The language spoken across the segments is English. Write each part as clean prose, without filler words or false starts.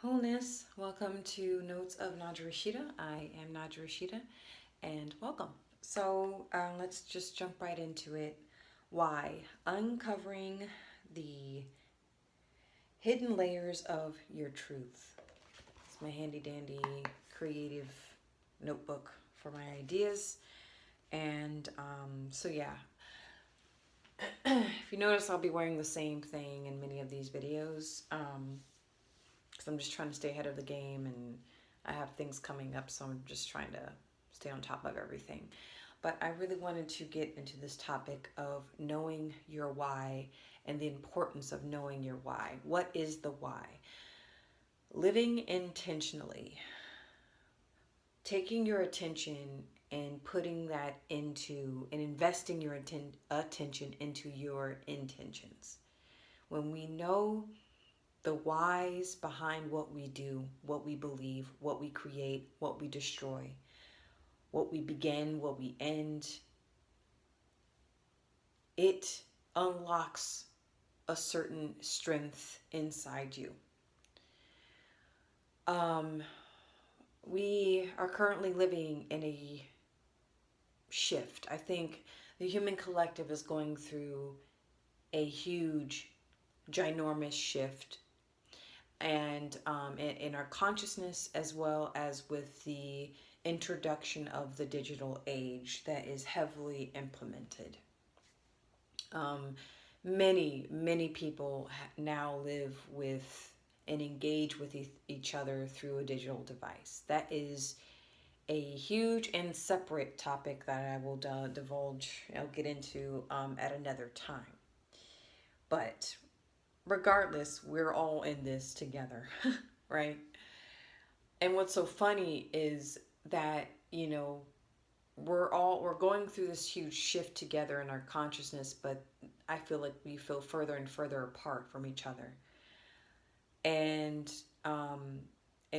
Wholeness, welcome to Notes of Naja Rashida. I am Naja Rashida and welcome. So let's just jump right into it. Why? Uncovering the hidden layers of your truth. It's my handy dandy creative notebook for my ideas. And if you notice, I'll be wearing the same thing in many of these videos. Because I'm just trying to stay ahead of the game and I have things coming up, so I'm just trying to stay on top of everything. But I really wanted to get into this topic of knowing your why and the importance of knowing your why. What is the why? Living intentionally, taking your attention and putting that into and investing your attention into your intentions. When we know the whys behind what we do, what we believe, what we create, what we destroy, what we begin, what we end, it unlocks a certain strength inside you. We are currently living in a shift. I think the human collective is going through a huge, ginormous shift, and in our consciousness, as well as with the introduction of the digital age that is heavily implemented. Many people now live with and engage with each other through a digital device. That is a huge and separate topic that I will divulge, I'll get into at another time. But regardless, we're all in this together, right? And what's so funny is that, we're going through this huge shift together in our consciousness, but I feel like we feel further and further apart from each other. And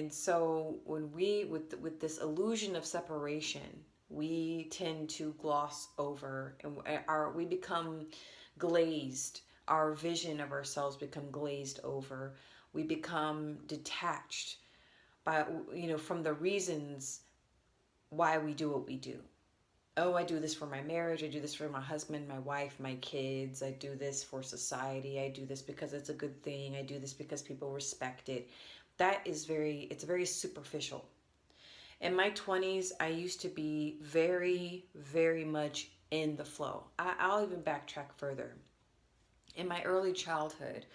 so when we with this illusion of separation, we tend to gloss over, and we become glazed. Our vision of ourselves become glazed over. We become detached by from the reasons why we do what we do. Oh, I do this for my marriage, I do this for my husband, my wife, my kids, I do this for society, I do this because it's a good thing, I do this because people respect it. It's very superficial. In my 20s, I used to be very, very much in the flow. I'll even backtrack further. In my early childhood,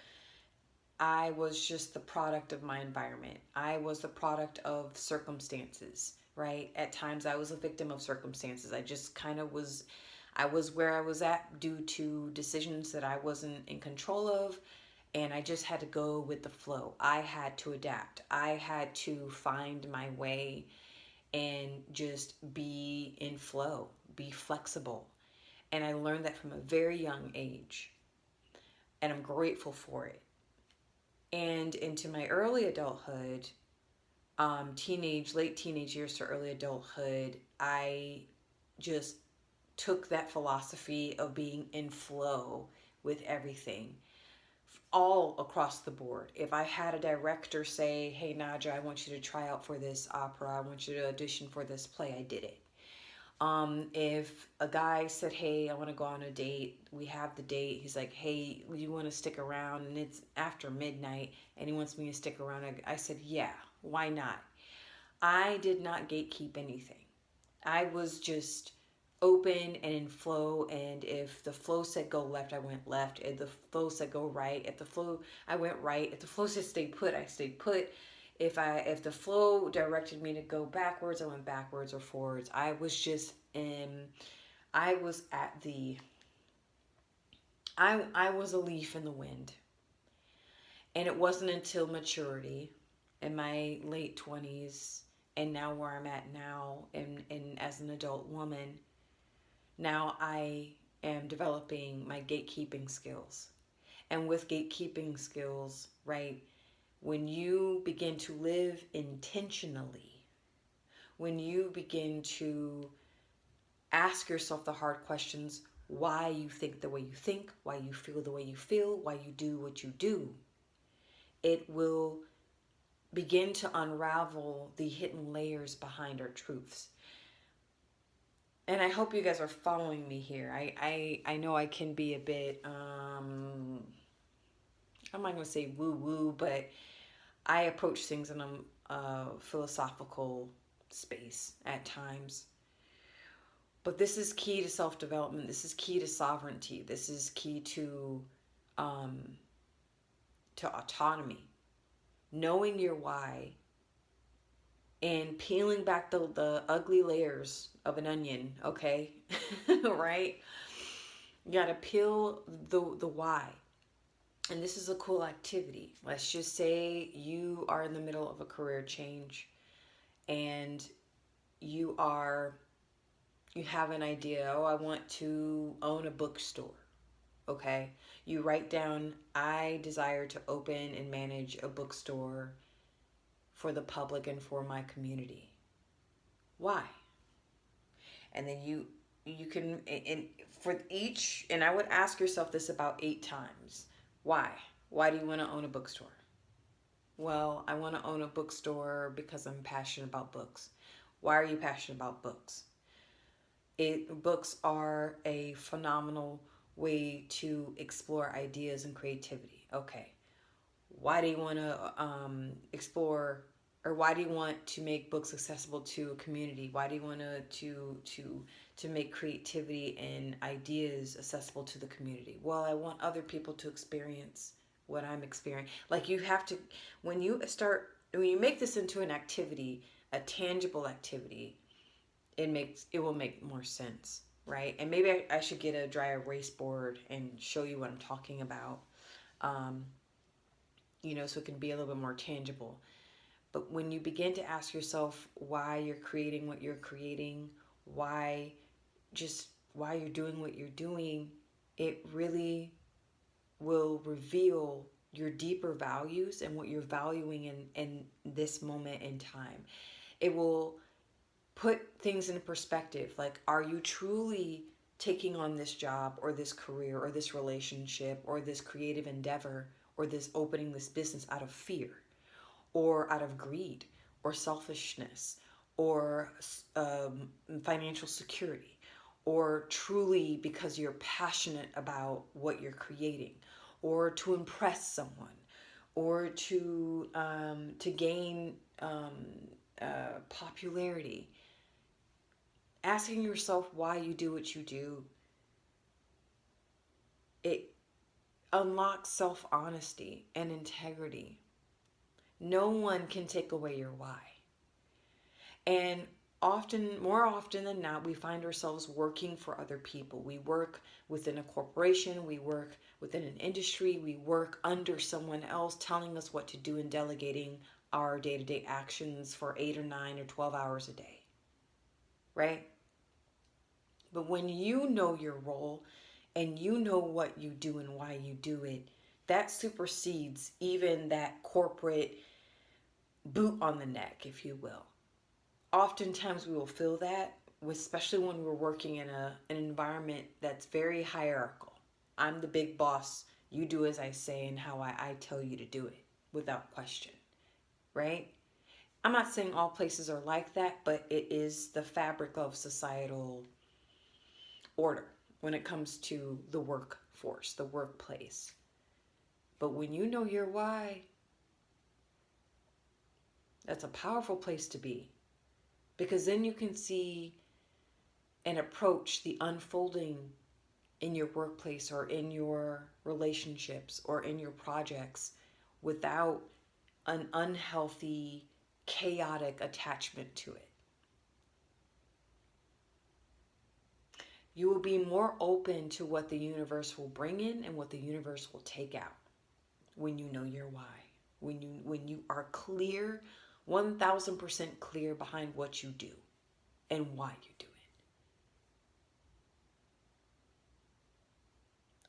I was just the product of my environment. I was the product of circumstances, right? At times I was a victim of circumstances. I just kind of was, I was where I was at due to decisions that I wasn't in control of. And I just had to go with the flow. I had to adapt. I had to find my way and just be in flow, be flexible. And I learned that from a very young age. And I'm grateful for it. And into my early adulthood, late teenage years to early adulthood, I just took that philosophy of being in flow with everything, all across the board. If I had a director say, "Hey Naja, I want you to try out for this opera, I want you to audition for this play," I did it. If a guy said, "Hey, I want to go on a date," we have the date. He's like, "Hey, you want to stick around?" And it's after midnight and he wants me to stick around. I said, "Yeah, why not?" I did not gatekeep anything. I was just open and in flow, and if the flow said go left, I went left. If the flow said go right, I went right. If the flow said stay put, I stayed put. If the flow directed me to go backwards, I went backwards or forwards. I was at the I was a leaf in the wind. And it wasn't until maturity in my late 20s and now where I'm at now, and as an adult woman, now I am developing my gatekeeping skills. And with gatekeeping skills, right, when you begin to live intentionally, when you begin to ask yourself the hard questions, why you think the way you think, why you feel the way you feel, why you do what you do, it will begin to unravel the hidden layers behind our truths. And I hope you guys are following me here. I know I can be a bit, I'm not going to say woo woo, but I approach things in a philosophical space at times. But this is key to self development. This is key to sovereignty. This is key um, to autonomy. Knowing your why and peeling back the ugly layers of an onion, okay? Right? You gotta peel the why. And this is a cool activity. Let's just say you are in the middle of a career change and you have an idea, oh, I want to own a bookstore. Okay? You write down, I desire to open and manage a bookstore for the public and for my community. Why? And then you can, and for each, and I would ask yourself this about 8 times. Why? Why do you want to own a bookstore? Well, I want to own a bookstore because I'm passionate about books. Why are you passionate about books? Books are a phenomenal way to explore ideas and creativity. Okay. Why do you want to explore, or why do you want to make books accessible to a community? Why do you want to make creativity and ideas accessible to the community? Well, I want other people to experience what I'm experiencing. Like, you have to, when you make this into an activity, a tangible activity, it will make more sense, right? And maybe I should get a dry erase board and show you what I'm talking about. So it can be a little bit more tangible. But when you begin to ask yourself why you're creating what you're creating, why you're doing what you're doing, it really will reveal your deeper values and what you're valuing in this moment in time. It will put things in perspective. Like, are you truly taking on this job or this career or this relationship or this creative endeavor or this opening this business out of fear or out of greed or selfishness or financial security, or truly because you're passionate about what you're creating, or to impress someone, or to gain popularity? Asking yourself why you do what you do, it unlocks self-honesty and integrity. No one can take away your why. And more often than not, we find ourselves working for other people. We work within a corporation, we work within an industry, we work under someone else telling us what to do and delegating our day-to-day actions for 8 or 9 or 12 hours a day. Right? But when you know your role and you know what you do and why you do it, that supersedes even that corporate boot on the neck, if you will. Oftentimes we will feel that, especially when we're working in an environment that's very hierarchical. I'm the big boss. You do as I say and how I tell you to do it without question, right? I'm not saying all places are like that, but it is the fabric of societal order when it comes to the workforce, the workplace. But when you know your why, that's a powerful place to be, because then you can see and approach the unfolding in your workplace or in your relationships or in your projects without an unhealthy, chaotic attachment to it. You will be more open to what the universe will bring in and what the universe will take out when you know your why. When you are clear, 1000% clear behind what you do and why you do it.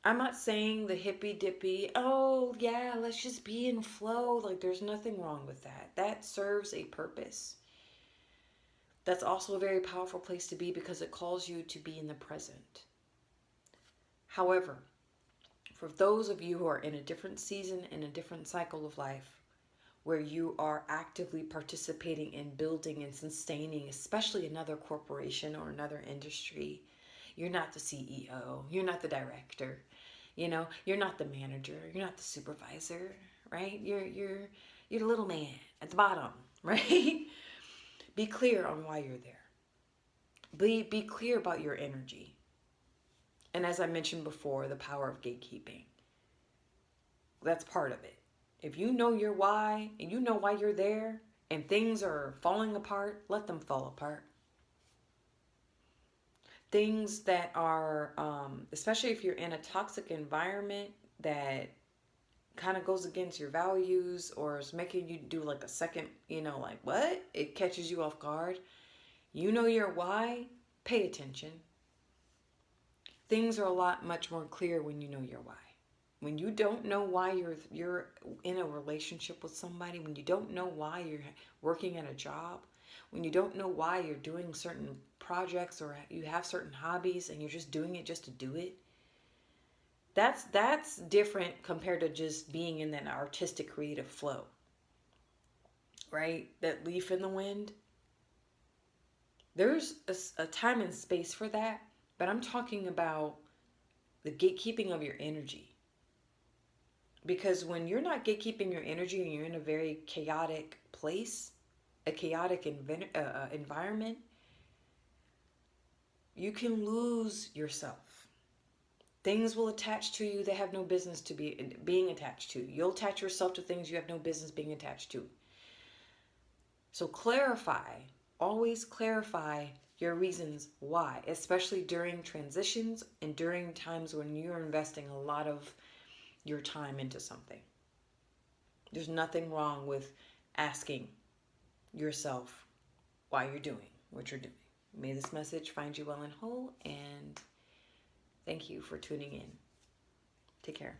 I'm not saying the hippy dippy, oh yeah, let's just be in flow. Like, there's nothing wrong with that. That serves a purpose. That's also a very powerful place to be because it calls you to be in the present. However, for those of you who are in a different season, in a different cycle of life, where you are actively participating in building and sustaining, especially another corporation or another industry. You're not the CEO, you're not the director, you're not the manager, you're not the supervisor, right? You're the little man at the bottom, right? Be clear on why you're there. Be clear about your energy. And as I mentioned before, the power of gatekeeping. That's part of it. If you know your why and you know why you're there and things are falling apart, let them fall apart. Things that are, especially if you're in a toxic environment that kind of goes against your values or is making you do like a second, like what? It catches you off guard. You know your why, pay attention. Things are a lot much more clear when you know your why. When you don't know why you're in a relationship with somebody, when you don't know why you're working at a job, when you don't know why you're doing certain projects or you have certain hobbies and you're just doing it just to do it, that's different compared to just being in that artistic creative flow, right? That leaf in the wind. There's a time and space for that, but I'm talking about the gatekeeping of your energy. Because when you're not gatekeeping your energy and you're in a very chaotic place, a chaotic environment, you can lose yourself. Things will attach to you that have no business to being attached to. You'll attach yourself to things you have no business being attached to. So clarify, always clarify your reasons why, especially during transitions and during times when you're investing a lot of your time into something. There's nothing wrong with asking yourself why you're doing what you're doing. May this message find you well and whole, and thank you for tuning in. Take care.